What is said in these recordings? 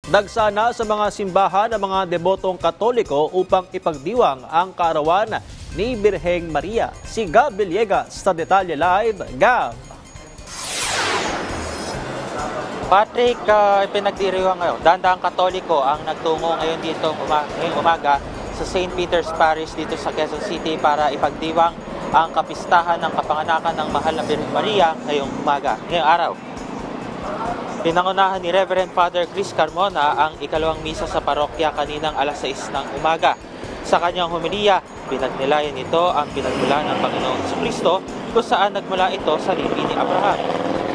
Dagsana sa mga simbahan ng mga debotong Katoliko upang ipagdiwang ang kaarawan ni Birheng Maria. Si Gab Villegas sa Detalye Live. Gab! Patrick, pinagdiriwang ngayon. Daang Katoliko ang nagtungo ngayon dito ngayong umaga sa St. Peter's Parish dito sa Quezon City para ipagdiwang ang kapistahan ng kapanganakan ng Mahal na Birheng Maria ngayong araw. Pinangunahan ni Reverend Father Chris Carmona ang ikalawang misa sa parokya kaninang alas 6 ng umaga. Sa kanyang homilya, pinagnilayan nito ang pinagmula ng Panginoong Jesucristo kung saan nagmula ito sa lipi ni Abraham.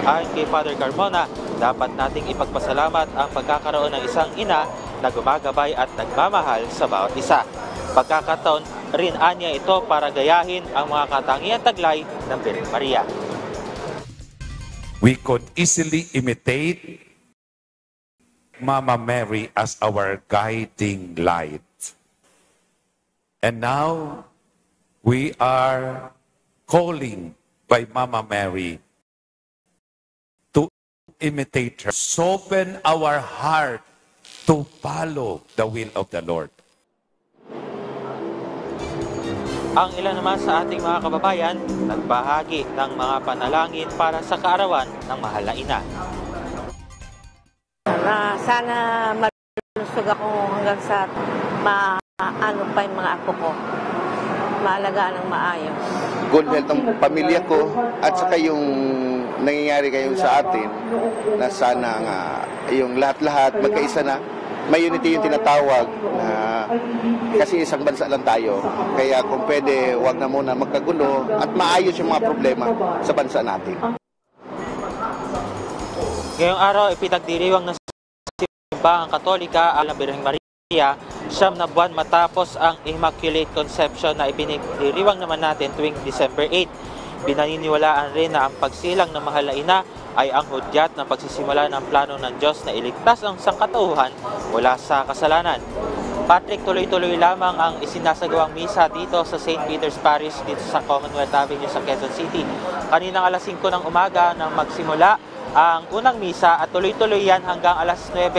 Ayon kay Father Carmona, dapat nating ipagpasalamat ang pagkakaroon ng isang ina na gumagabay at nagmamahal sa bawat isa. Pagkakataon rin anya ito para gayahin ang mga katangian taglay ng Birheng Maria. We could easily imitate Mama Mary as our guiding light. And now, we are calling by Mama Mary to imitate her. Soften our heart to follow the will of the Lord. Ang ilan naman sa ating mga kababayan, nagbahagi ng mga panalangin para sa kaarawan ng Mahal na Ina. Sana malusog ako hanggang sa maano pa yung mga apo ko. Maalagaan ng maayos. Good health ang pamilya ko at saka yung nangyayari kayo sa atin na sana nga yung lahat-lahat magkaisa na. May unity yung tinatawag na kasi isang bansa lang tayo. Kaya kung pwede, wag na muna magkagulo at maayos yung mga problema sa bansa natin. Ngayong araw, ipinagdiriwang ng simbahang Katolika ang Birheng Maria 9 na buwan matapos ang Immaculate Conception na ipinagdiriwang naman natin tuwing December 8. Binaniniwalaan rin na ang pagsilang ng Mahal na Ina ay ang hudyat ng pagsisimula ng plano ng Diyos na iligtas ang sangkatauhan mula sa kasalanan. Patrick, tuloy-tuloy lamang ang isinasagawang misa dito sa St. Peter's Parish dito sa Commonwealth Avenue sa Quezon City. Kaninang alas 5 ng umaga nang magsimula ang unang misa at tuloy-tuloy yan hanggang alas 9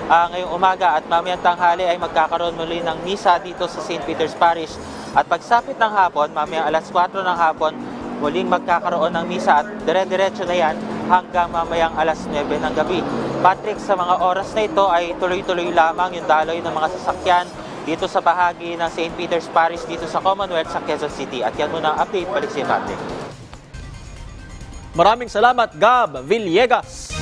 ngayong umaga at mamayang tanghali ay magkakaroon muli ng misa dito sa St. Peter's Parish. At pagsapit ng hapon, mamayang alas 4 ng hapon, muling magkakaroon ng misa at dire-diretso na yan hanggang mamayang alas 9 ng gabi. Patrick, sa mga oras na ito ay tuloy-tuloy lamang yung daloy ng mga sasakyan dito sa bahagi ng St. Peter's Parish dito sa Commonwealth sa Quezon City. At yan muna ang update. Balik si Patrick. Maraming salamat, Gab Villegas.